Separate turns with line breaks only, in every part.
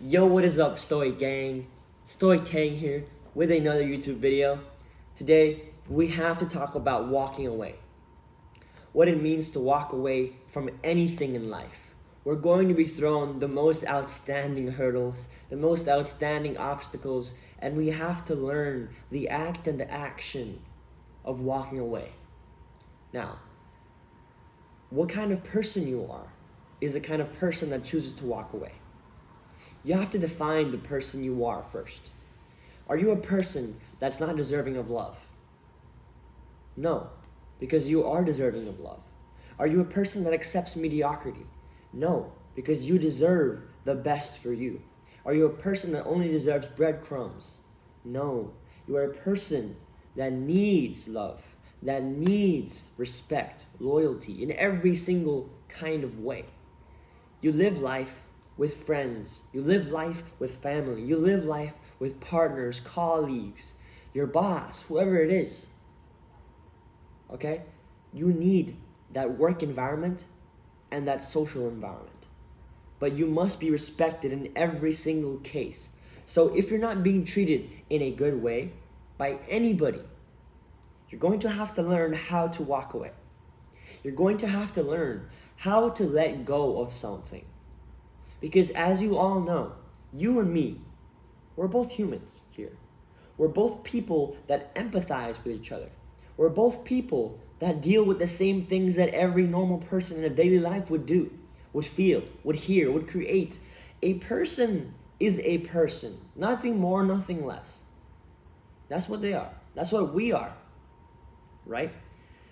Yo, what is up, Stoic Gang? Stoic Tang here with another YouTube video. Today, we have to talk about walking away. What it means to walk away from anything in life. We're going to be thrown the most outstanding hurdles, the most outstanding obstacles, and we have to learn the act and the action of walking away. Now, what kind of person you are is the kind of person that chooses to walk away. You have to define the person you are first. Are you a person that's not deserving of love? No, because you are deserving of love. Are you a person that accepts mediocrity? No, because you deserve the best for you. Are you a person that only deserves breadcrumbs? No, you are a person that needs love, that needs respect, loyalty in every single kind of way. You live life with friends, you live life with family, you live life with partners, colleagues, your boss, whoever it is. Okay? You need that work environment and that social environment. But you must be respected in every single case. So if you're not being treated in a good way by anybody, you're going to have to learn how to walk away. You're going to have to learn how to let go of something. Because as you all know, you and me, we're both humans here. We're both people that empathize with each other. We're both people that deal with the same things that every normal person in a daily life would do, would feel, would hear, would create. A person is a person, nothing more, nothing less. That's what they are. That's what we are, right?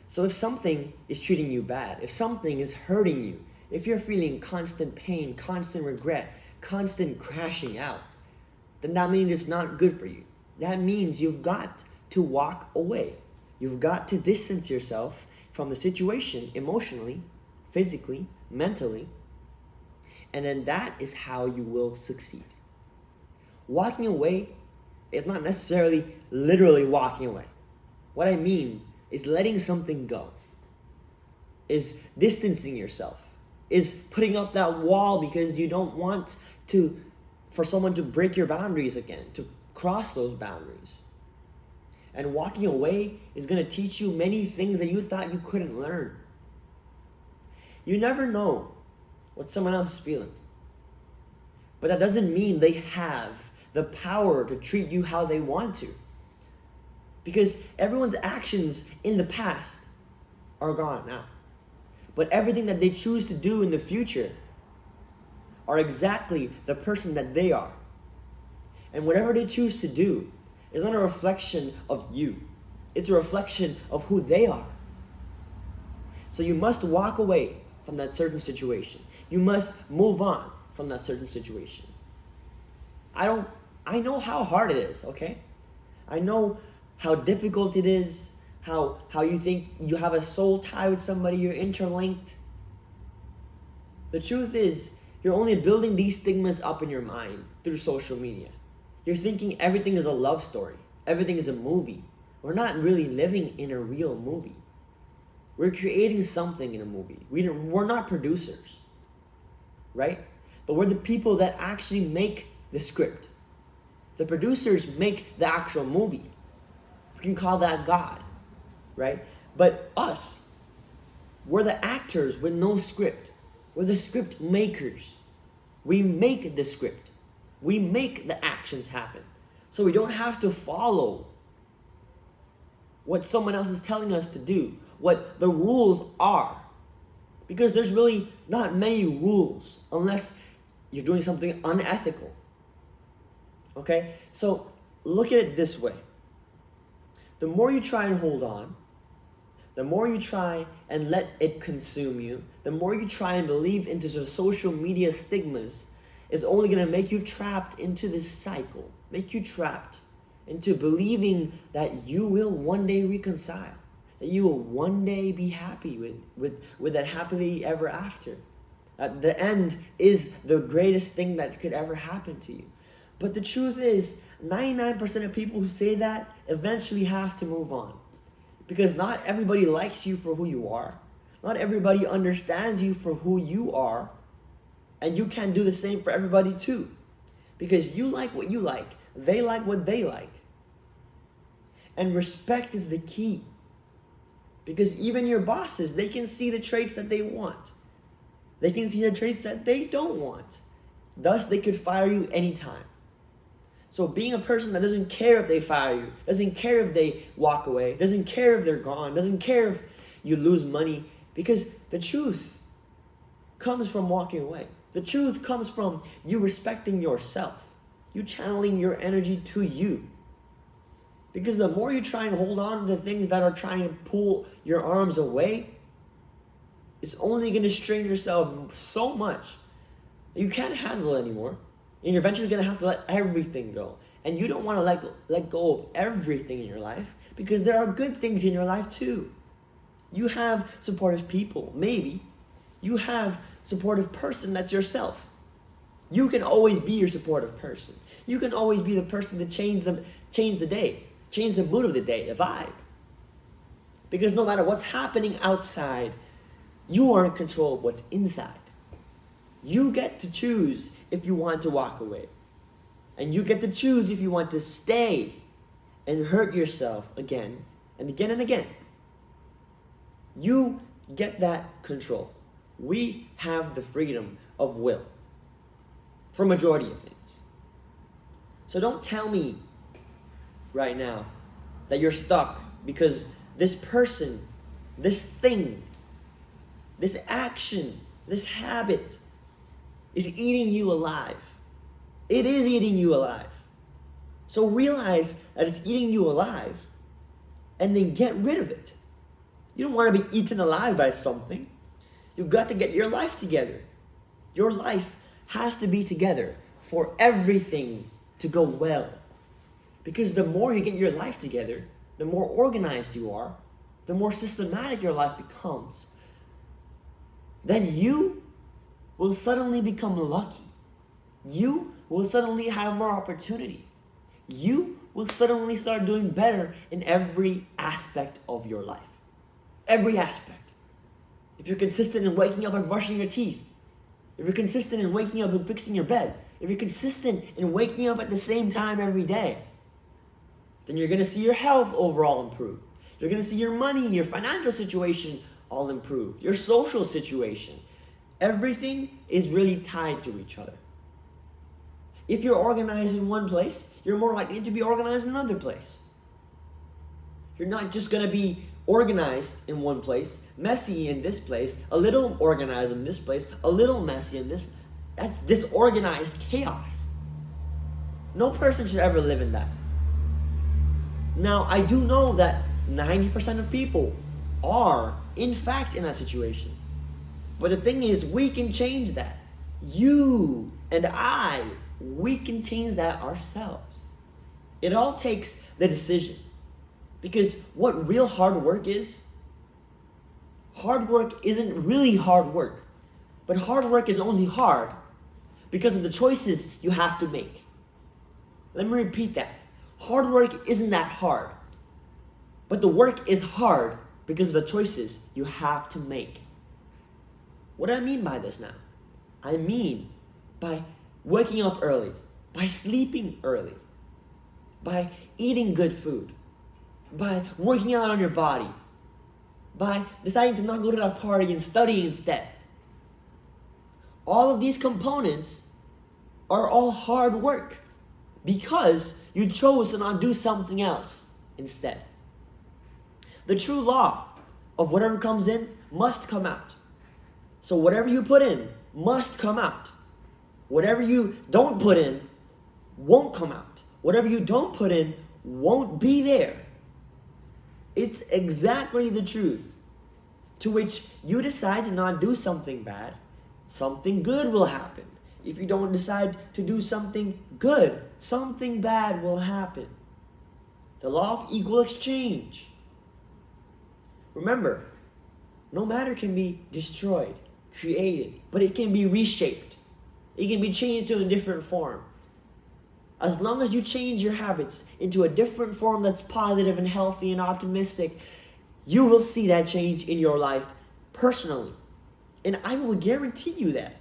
So if something is treating you bad, if something is hurting you, if you're feeling constant pain, constant regret, constant crashing out, then that means it's not good for you. That means you've got to walk away. You've got to distance yourself from the situation emotionally, physically, mentally, and then that is how you will succeed. Walking away is not necessarily literally walking away. What I mean is letting something go, is distancing yourself, is putting up that wall because you don't want for someone to break your boundaries again, to cross those boundaries. And walking away is going to teach you many things that you thought you couldn't learn. You never know what someone else is feeling. But that doesn't mean they have the power to treat you how they want to. Because everyone's actions in the past are gone now. But everything that they choose to do in the future are exactly the person that they are. And whatever they choose to do is not a reflection of you. It's a reflection of who they are. So you must walk away from that certain situation. You must move on from that certain situation. I know how hard it is, okay? I know how difficult it is, how you think you have a soul tie with somebody, you're interlinked. The truth is, you're only building these stigmas up in your mind through social media. You're thinking everything is a love story. Everything is a movie. We're not really living in a real movie. We're creating something in a movie. We're not producers, right? But we're the people that actually make the script. The producers make the actual movie. We can call that God, right? But us, we're the actors with no script. We're the script makers. We make the script. We make the actions happen. So we don't have to follow what someone else is telling us to do, what the rules are. Because there's really not many rules unless you're doing something unethical. Okay? So look at it this way. The more you try and hold on, the more you try and let it consume you, the more you try and believe into the social media stigmas, is only going to make you trapped into this cycle, make you trapped into believing that you will one day reconcile, that you will one day be happy with that happily ever after. The end is the greatest thing that could ever happen to you. But the truth is, 99% of people who say that eventually have to move on. Because not everybody likes you for who you are. Not everybody understands you for who you are. And you can't do the same for everybody too. Because you like what you like, they like what they like. And respect is the key. Because even your bosses, they can see the traits that they want. They can see the traits that they don't want. Thus, they could fire you anytime. So being a person that doesn't care if they fire you, doesn't care if they walk away, doesn't care if they're gone, doesn't care if you lose money, because the truth comes from walking away. The truth comes from you respecting yourself, you channeling your energy to you. Because the more you try and hold on to things that are trying to pull your arms away, it's only going to strain yourself so much that you can't handle it anymore. And you're eventually going to have to let everything go. And you don't want to let go of everything in your life, because there are good things in your life too. You have supportive people, maybe. You have supportive person that's yourself. You can always be your supportive person. You can always be the person to change the day, change the mood of the day, the vibe. Because no matter what's happening outside, you are in control of what's inside. You get to choose if you want to walk away. And you get to choose if you want to stay and hurt yourself again and again and again. You get that control. We have the freedom of will for majority of things. So don't tell me right now that you're stuck because this person, this thing, this action, this habit is eating you alive. It is eating you alive. So realize that it's eating you alive and then get rid of it. You don't want to be eaten alive by something. You've got to get your life together. Your life has to be together for everything to go well. Because the more you get your life together, the more organized you are, the more systematic your life becomes, then you will suddenly become lucky. You will suddenly have more opportunity. You will suddenly start doing better in every aspect of your life. Every aspect. If you're consistent in waking up and brushing your teeth, if you're consistent in waking up and fixing your bed, if you're consistent in waking up at the same time every day, then you're going to see your health overall improve. You're going to see your money, your financial situation all improve. Your social situation. Everything is really tied to each other. If you're organized in one place, you're more likely to be organized in another place. You're not just going to be organized in one place, messy in this place, a little organized in this place, a little messy in this. That's disorganized chaos. No person should ever live in that. Now, I do know that 90% of people are, in fact, in that situation. But the thing is, we can change that. You and I, we can change that ourselves. It all takes the decision. Because what real hard work isn't really hard work. But hard work is only hard because of the choices you have to make. Let me repeat that. Hard work isn't that hard. But the work is hard because of the choices you have to make. What do I mean by this now? I mean by waking up early, by sleeping early, by eating good food, by working out on your body, by deciding to not go to that party and study instead. All of these components are all hard work because you chose to not do something else instead. The true law of whatever comes in must come out. So whatever you put in must come out. Whatever you don't put in won't come out. Whatever you don't put in won't be there. It's exactly the truth. To which you decide to not do something bad, something good will happen. If you don't decide to do something good, something bad will happen. The law of equal exchange. Remember, no matter can be destroyed, created, but it can be reshaped. It can be changed to a different form. As long as you change your habits into a different form that's positive and healthy and optimistic, you will see that change in your life personally. And I will guarantee you that.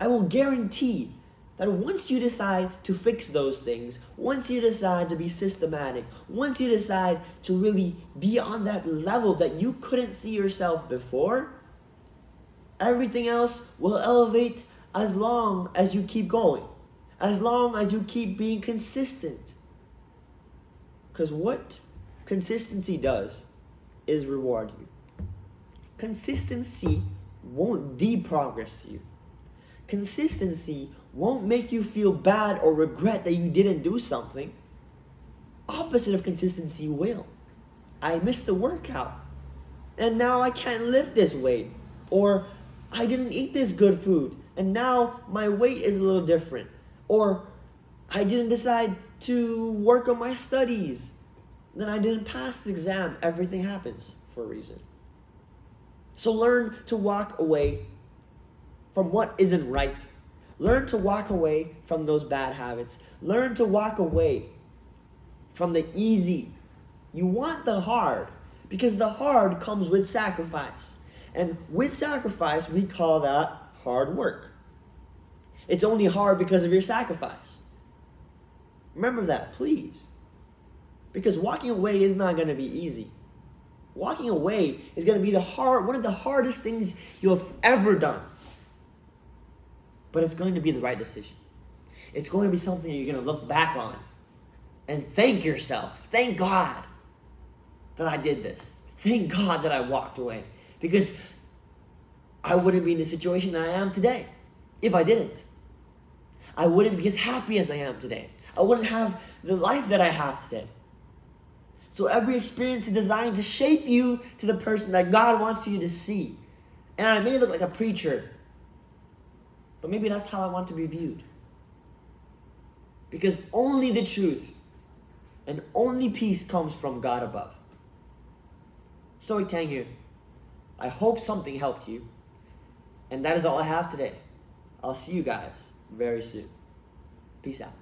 I will guarantee that once you decide to fix those things, once you decide to be systematic, once you decide to really be on that level that you couldn't see yourself before, everything else will elevate as long as you keep going, as long as you keep being consistent. Because what consistency does is reward you. Consistency won't deprogress you. Consistency won't make you feel bad or regret that you didn't do something. Opposite of consistency will. I missed the workout and now I can't lift this weight. Or I didn't eat this good food and now my weight is a little different. Or I didn't decide to work on my studies, then I didn't pass the exam. Everything happens for a reason. So learn to walk away from what isn't right. Learn to walk away from those bad habits. Learn to walk away from the easy. You want the hard, because the hard comes with sacrifice. And with sacrifice, we call that hard work. It's only hard because of your sacrifice. Remember that, please. Because walking away is not going to be easy. Walking away is going to be one of the hardest things you have ever done. But it's going to be the right decision. It's going to be something you're going to look back on and thank yourself. Thank God that I did this. Thank God that I walked away. Because I wouldn't be in the situation I am today if I didn't. I wouldn't be as happy as I am today. I wouldn't have the life that I have today. So every experience is designed to shape you to the person that God wants you to see. And I may look like a preacher, but maybe that's how I want to be viewed. Because only the truth and only peace comes from God above. Stoic Tang here. I hope something helped you. And that is all I have today. I'll see you guys very soon. Peace out.